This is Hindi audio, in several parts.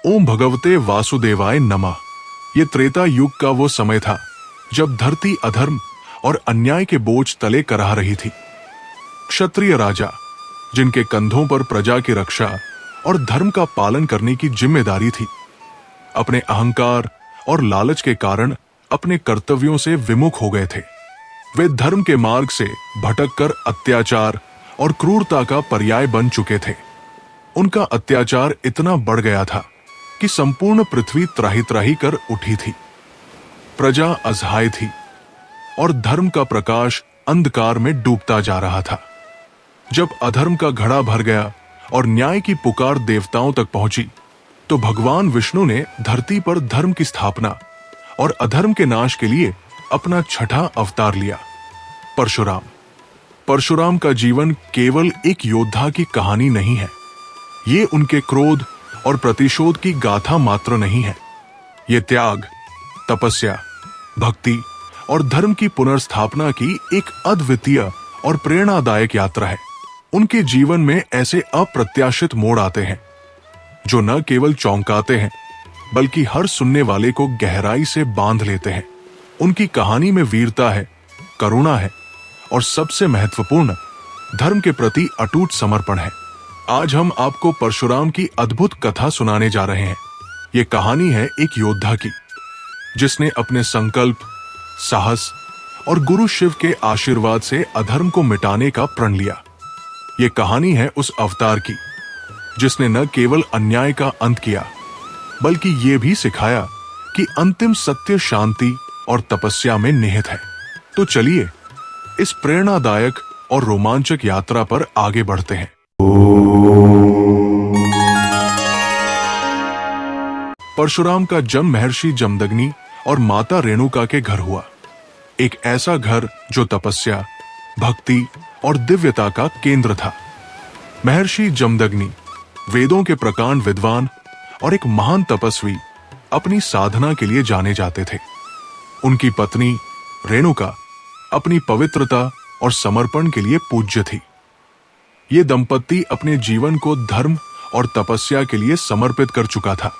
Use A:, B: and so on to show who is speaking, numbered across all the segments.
A: ओम भगवते वासुदेवाय नमः। ये त्रेता युग का वो समय था जब धरती अधर्म और अन्याय के बोझ तले कराह रही थी। क्षत्रिय राजा, जिनके कंधों पर प्रजा की रक्षा और धर्म का पालन करने की जिम्मेदारी थी, अपने अहंकार और लालच के कारण अपने कर्तव्यों से विमुख हो गए थे। वे धर्म के मार्ग से भटककर अत्याचार और क्रूरता का पर्याय बन चुके थे। उनका अत्याचार इतना बढ़ गया था कि संपूर्ण पृथ्वी त्राही त्राही कर उठी थी। प्रजा असहाय थी और धर्म का प्रकाश अंधकार में डूबता जा रहा था। जब अधर्म का घड़ा भर गया और न्याय की पुकार देवताओं तक पहुंची, तो भगवान विष्णु ने धरती पर धर्म की स्थापना और अधर्म के नाश के लिए अपना छठा अवतार लिया, परशुराम। परशुराम का जीवन केवल एक योद्धा की कहानी नहीं है। ये उनके क्रोध और प्रतिशोध की गाथा मात्र नहीं है। ये त्याग, तपस्या, भक्ति और धर्म की पुनर्स्थापना की एक अद्वितीय और प्रेरणादायक यात्रा है। उनके जीवन में ऐसे अप्रत्याशित मोड़ आते हैं जो न केवल चौंकाते हैं, बल्कि हर सुनने वाले को गहराई से बांध लेते हैं। उनकी कहानी में वीरता है, करुणा है और सबसे महत्वपूर्ण, धर्म के प्रति अटूट समर्पण है। आज हम आपको परशुराम की अद्भुत कथा सुनाने जा रहे हैं। ये कहानी है एक योद्धा की, जिसने अपने संकल्प, साहस और गुरु शिव के आशीर्वाद से अधर्म को मिटाने का प्रण लिया। ये कहानी है उस अवतार की, जिसने न केवल अन्याय का अंत किया, बल्कि ये भी सिखाया कि अंतिम सत्य शांति और तपस्या में निहित है। तो चलिए इस प्रेरणादायक और रोमांचक यात्रा पर आगे बढ़ते हैं। परशुराम का जन्म महर्षि जमदग्नि और माता रेणुका के घर हुआ। एक ऐसा घर जो तपस्या, भक्ति और दिव्यता का केंद्र था। महर्षि जमदग्नि वेदों के प्रकांड विद्वान और एक महान तपस्वी अपनी साधना के लिए जाने जाते थे। उनकी पत्नी रेणुका अपनी पवित्रता और समर्पण के लिए पूज्य थी। ये दंपति अपने जीवन को धर्म और तपस्या के लिए समर्पित कर चुका था।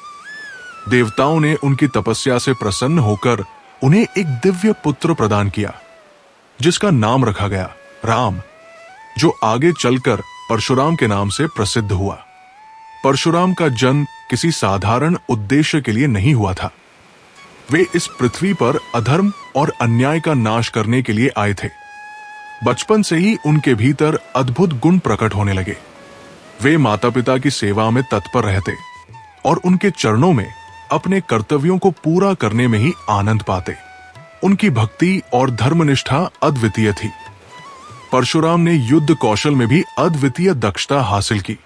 A: देवताओं ने उनकी तपस्या से प्रसन्न होकर उन्हें एक दिव्य पुत्र प्रदान किया, जिसका नाम रखा गया राम, जो आगे चलकर परशुराम के नाम से प्रसिद्ध हुआ। परशुराम का जन्म किसी साधारण उद्देश्य के लिए नहीं हुआ था। वे इस पृथ्वी पर अधर्म और अन्याय का नाश करने के लिए आए थे। बचपन से ही उनके भीतर अद्भुत गुण प्रकट होने लगे। वे माता पिता की सेवा में तत्पर रहते और उनके चरणों में अपने कर्तव्यों को पूरा करने में ही आनंद पाते। उनकी भक्ति और धर्मनिष्ठा अद्वितीय थी। परशुराम ने युद्ध कौशल में भी अद्वितीय दक्षता हासिल की।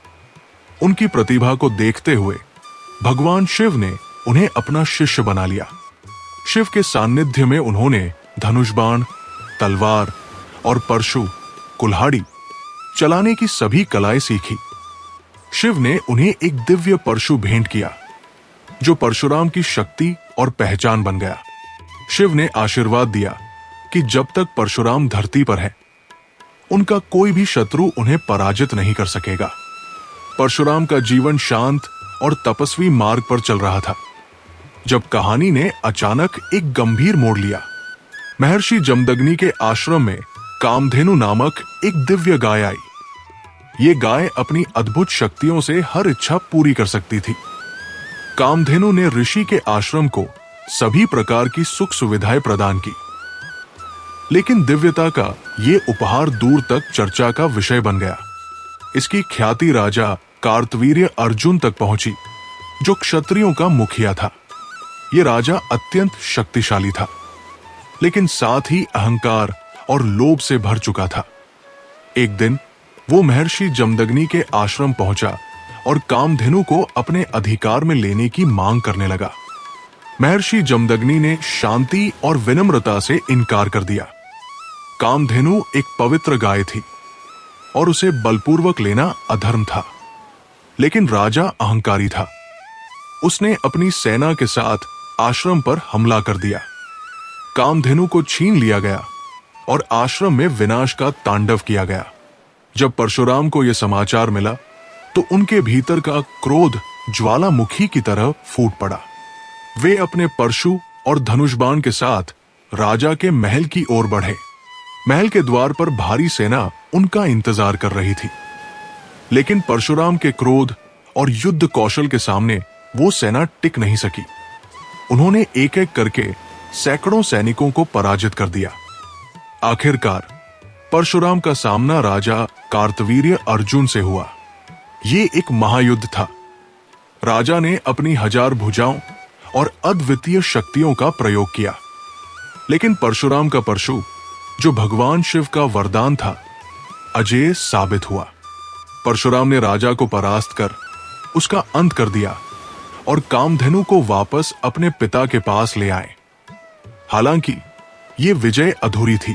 A: उनकी प्रतिभा को देखते हुए भगवान शिव ने उन्हें अपना शिष्य बना लिया। शिव के सान्निध्य में उन्होंने धनुष बाण, तलवार और परशु, कुल्हाड़ी चलाने की सभी कलाएं सीखी। शिव ने उन्हें एक दिव्य परशु भेंट किया, जो परशुराम की शक्ति और पहचान बन गया। शिव ने आशीर्वाद दिया कि जब तक परशुराम धरती पर है, उनका कोई भी शत्रु उन्हें पराजित नहीं कर सकेगा। परशुराम का जीवन शांत और तपस्वी मार्ग पर चल रहा था, जब कहानी ने अचानक एक गंभीर मोड़ लिया। महर्षि जमदग्नि के आश्रम में कामधेनु नामक एक दिव्य गाय आई। ये गाय अपनी अद्भुत शक्तियों से हर इच्छा पूरी कर सकती थी। कामधेनु ने ऋषि के आश्रम को सभी प्रकार की सुख सुविधाएं प्रदान की, लेकिन दिव्यता का ये उपहार दूर तक चर्चा का विषय बन गया। इसकी ख्याति राजा कार्तवीर्य अर्जुन तक पहुंची, जो क्षत्रियों का मुखिया था। ये राजा अत्यंत शक्तिशाली था, लेकिन साथ ही अहंकार और लोभ से भर चुका था। एक दिन वो महर्षि जमदग्नि के आश्रम पहुंचा और कामधेनु को अपने अधिकार में लेने की मांग करने लगा। महर्षि जमदग्नि ने शांति और विनम्रता से इनकार कर दिया। कामधेनु एक पवित्र गाय थी और उसे बलपूर्वक लेना अधर्म था, लेकिन राजा अहंकारी था। उसने अपनी सेना के साथ आश्रम पर हमला कर दिया। कामधेनु को छीन लिया गया और आश्रम में विनाश का तांडव किया गया। जब परशुराम को यह समाचार मिला, तो उनके भीतर का क्रोध ज्वालामुखी की तरह फूट पड़ा। वे अपने परशु और धनुष बाण के साथ राजा के महल की ओर बढ़े। महल के द्वार पर भारी सेना उनका इंतजार कर रही थी, लेकिन परशुराम के क्रोध और युद्ध कौशल के सामने वो सेना टिक नहीं सकी। उन्होंने एक एक करके सैकड़ों सैनिकों को पराजित कर दिया। आखिरकार परशुराम का सामना राजा कार्तवीर्य अर्जुन से हुआ। ये एक महायुद्ध था। राजा ने अपनी 1000 भुजाओं और अद्वितीय शक्तियों का प्रयोग किया, लेकिन परशुराम का परशु, जो भगवान शिव का वरदान था, अजेय साबित हुआ। परशुराम ने राजा को परास्त कर उसका अंत कर दिया और कामधेनु को वापस अपने पिता के पास ले आए। हालांकि ये विजय अधूरी थी।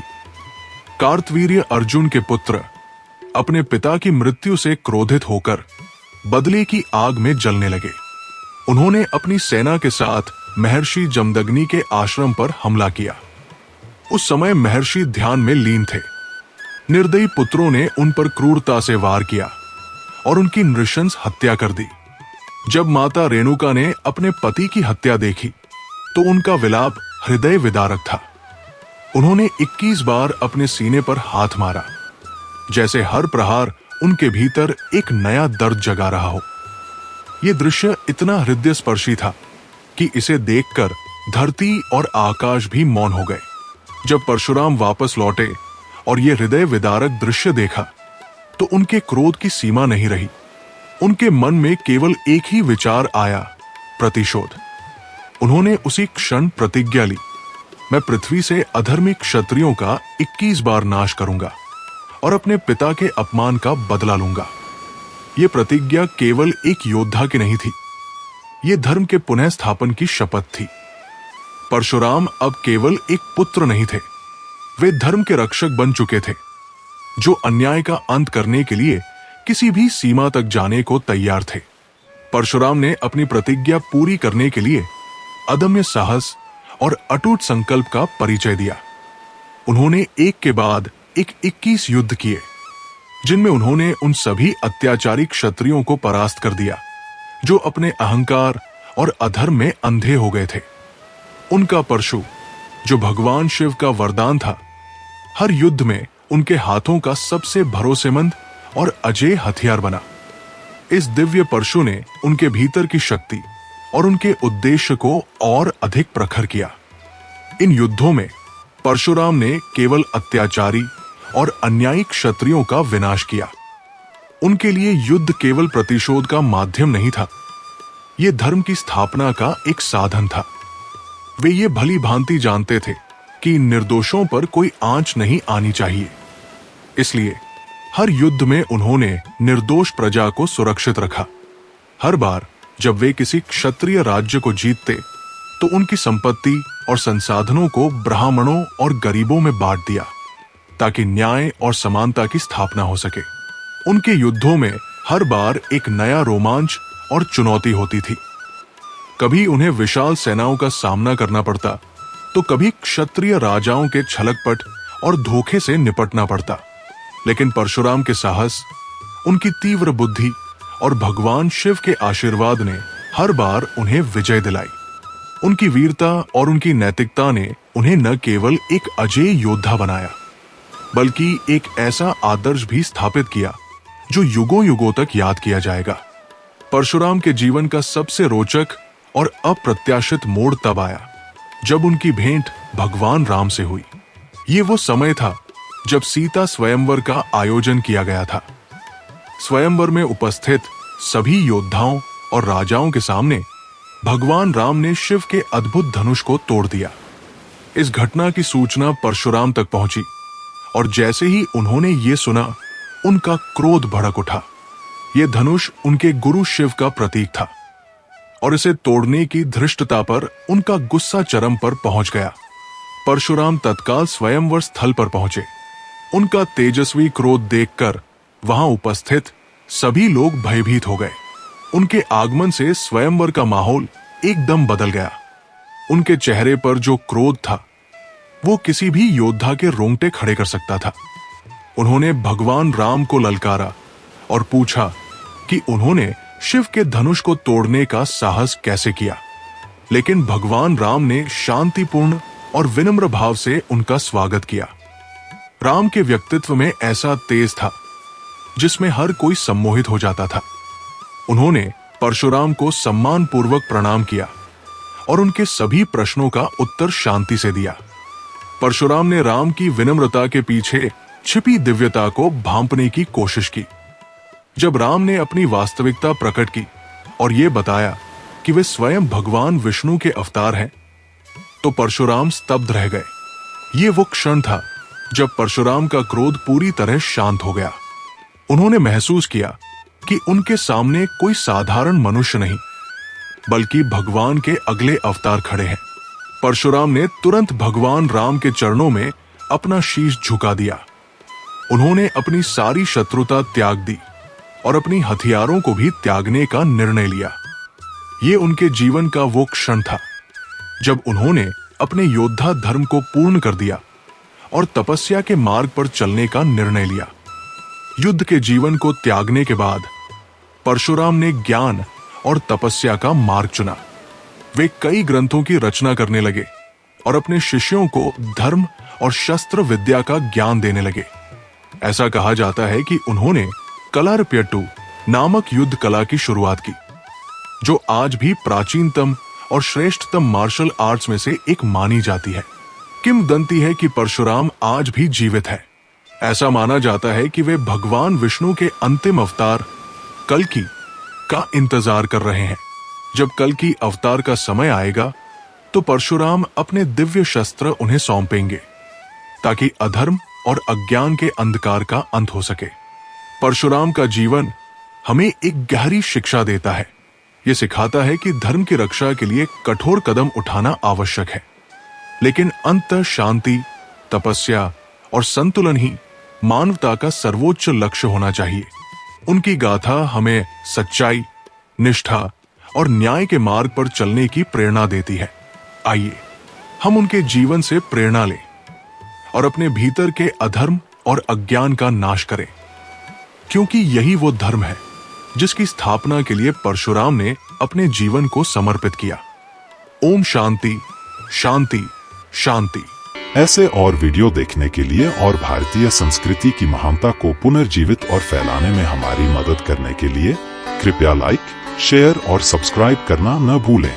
A: कार्तवीर्य अर्जुन के पुत्र अपने पिता की मृत्यु से क्रोधित होकर बदले की आग में जलने लगे। उन्होंने अपनी सेना के साथ महर्षि जमदग्नि के आश्रम पर हमला किया। उस समय महर्षि ध्यान में लीन थे। निर्दयी पुत्रों ने उन पर क्रूरता से वार किया और उनकी नृशंस हत्या कर दी। जब माता रेणुका ने अपने पति की हत्या देखी तो उनका विलाप हृदय विदारक था। उन्होंने 21 बार अपने सीने पर हाथ मारा, जैसे हर प्रहार उनके भीतर एक नया दर्द जगा रहा हो। यह दृश्य इतना हृदय स्पर्शी था कि इसे देखकर धरती और आकाश भी मौन हो गए। जब परशुराम वापस लौटे और ये हृदय विदारक दृश्य देखा तो उनके क्रोध की सीमा नहीं रही। उनके मन में केवल एक ही विचार आया, प्रतिशोध। उन्होंने उसी क्षण प्रतिज्ञा ली, मैं पृथ्वी से अधर्मी क्षत्रियों का 21 बार नाश करूंगा और अपने पिता के अपमान का बदला लूंगा। यह प्रतिज्ञा केवल एक योद्धा की नहीं थी, यह धर्म के पुनः स्थापन की शपथ थी। परशुराम अब केवल एक पुत्र नहीं थे, वे धर्म के रक्षक बन चुके थे, जो अन्याय का अंत करने के लिए किसी भी सीमा तक जाने को तैयार थे। परशुराम ने अपनी प्रतिज्ञा पूरी करने के लिए अदम्य साहस और अटूट संकल्प का परिचय दिया। उन्होंने एक के बाद एक 21 युद्ध किए, जिनमें उन्होंने उन सभी अत्याचारी क्षत्रियों को परास्त कर दिया जो अपने अहंकार और अधर्म में अंधे हो गए थे। उनका परशु, जो भगवान शिव का वरदान था, हर युद्ध में उनके हाथों का सबसे भरोसेमंद और अजेय हथियार बना। इस दिव्य परशु ने उनके भीतर की शक्ति और उनके उद्देश्य को और अधिक प्रखर किया। इन युद्धों में परशुराम ने केवल अत्याचारी और अन्यायी क्षत्रियों का विनाश किया। उनके लिए युद्ध केवल प्रतिशोध का माध्यम नहीं था, यह धर्म की स्थापना का एक साधन था। वे ये भली भांति जानते थे कि निर्दोषों पर कोई आंच नहीं आनी चाहिए। इसलिए हर युद्ध में उन्होंने निर्दोष प्रजा को सुरक्षित रखा। हर बार जब वे किसी क्षत्रिय राज्य को जीतते तो उनकी संपत्ति और संसाधनों को ब्राह्मणों और गरीबों में बांट दिया, ताकि न्याय और समानता की स्थापना हो सके। उनके युद्धों में हर बार एक नया रोमांच और चुनौती होती थी। कभी उन्हें विशाल सेनाओं का सामना करना पड़ता, तो कभी क्षत्रिय राजाओं के छलकपट और धोखे से निपटना पड़ता। लेकिन परशुराम के साहस, उनकी तीव्र बुद्धि और भगवान शिव के आशीर्वाद ने हर बार उन्हें विजय दिलाई। उनकी वीरता और उनकी नैतिकता ने उन्हें न केवल एक अजेय योद्धा बनाया, बल्कि एक ऐसा आदर्श भी स्थापित किया जो युगों युगों तक याद किया जाएगा। परशुराम के जीवन का सबसे रोचक और अप्रत्याशित मोड़ तब आया जब उनकी भेंट भगवान राम से हुई। ये वो समय था जब सीता स्वयंवर का आयोजन किया गया था। स्वयंवर में उपस्थित सभी योद्धाओं और राजाओं के सामने भगवान राम ने शिव के अद्भुत धनुष को तोड़ दिया। इस घटना की सूचना परशुराम तक पहुंची और जैसे ही उन्होंने ये सुना, उनका क्रोध भड़क उठा। यह धनुष उनके गुरु शिव का प्रतीक था और इसे तोड़ने की धृष्टता पर उनका गुस्सा चरम पर पहुंच गया। परशुराम तत्काल स्वयंवर स्थल पर पहुंचे। उनका तेजस्वी क्रोध देखकर वहां उपस्थित सभी लोग भयभीत हो गए। उनके आगमन से स्वयंवर का माहौल एकदम बदल गया। उनके चेहरे पर जो क्रोध था, वो किसी भी योद्धा के रोंगटे खड़े कर सकता था। उन्होंने भगवान राम को ललकारा और पूछा कि उन्होंने शिव के धनुष को तोड़ने का साहस कैसे किया, लेकिन भगवान राम ने शांतिपूर्ण और विनम्र भाव से उनका स्वागत किया। राम के व्यक्तित्व में ऐसा तेज था जिसमें हर कोई सम्मोहित हो जाता था। उन्होंने परशुराम को सम्मान पूर्वक प्रणाम किया और उनके सभी प्रश्नों का उत्तर शांति से दिया। परशुराम ने राम की विनम्रता के पीछे छिपी दिव्यता को भांपने की कोशिश की। जब राम ने अपनी वास्तविकता प्रकट की और ये बताया कि वे स्वयं भगवान विष्णु के अवतार हैं, तो परशुराम स्तब्ध रह गए। ये वो क्षण था जब परशुराम का क्रोध पूरी तरह शांत हो गया। उन्होंने महसूस किया कि उनके सामने कोई साधारण मनुष्य नहीं, बल्कि भगवान के अगले अवतार खड़े हैं। परशुराम ने तुरंत भगवान राम के चरणों में अपना शीश झुका दिया। उन्होंने अपनी सारी शत्रुता त्याग दी और अपनी हथियारों को भी त्यागने का निर्णय लिया। ये उनके जीवन का वो क्षण था जब उन्होंने अपने योद्धा धर्म को पूर्ण कर दिया और तपस्या के मार्ग पर चलने का निर्णय लिया। युद्ध के जीवन को त्यागने के बाद परशुराम ने ज्ञान और तपस्या का मार्ग चुना। वे कई ग्रंथों की रचना करने लगे और अपने शिष्यों को धर्म और शस्त्र विद्या का ज्ञान देने लगे। ऐसा कहा जाता है कि उन्होंने कलारप्यट्टू नामक युद्ध कला की शुरुआत की, जो आज भी प्राचीनतम और श्रेष्ठतम मार्शल आर्ट्स में से एक मानी जाती है। किंवदंती है कि परशुराम आज भी जीवित है। ऐसा माना जाता है कि वे भगवान विष्णु के अंतिम अवतार कल्कि का इंतजार कर रहे हैं। जब कल्कि अवतार का समय आएगा तो परशुराम अपने दिव्य शस्त्र उन्हें सौंपेंगे ताकि अधर्म और अज्ञान के अंधकार का अंत हो सके। परशुराम का जीवन हमें एक गहरी शिक्षा देता है। यह सिखाता है कि धर्म की रक्षा के लिए कठोर कदम उठाना आवश्यक है, लेकिन अंततः शांति, तपस्या और संतुलन ही मानवता का सर्वोच्च लक्ष्य होना चाहिए। उनकी गाथा हमें सच्चाई, निष्ठा और न्याय के मार्ग पर चलने की प्रेरणा देती है। आइए हम उनके जीवन से प्रेरणा लें और अपने भीतर के अधर्म और अज्ञान का नाश करें, क्योंकि यही वो धर्म है जिसकी स्थापना के लिए परशुराम ने अपने जीवन को समर्पित किया। ओम शांति शांति शांति।
B: ऐसे और वीडियो देखने के लिए और भारतीय संस्कृति की महानता को पुनर्जीवित और फैलाने में हमारी मदद करने के लिए कृपया लाइक, शेयर और सब्सक्राइब करना न भूलें।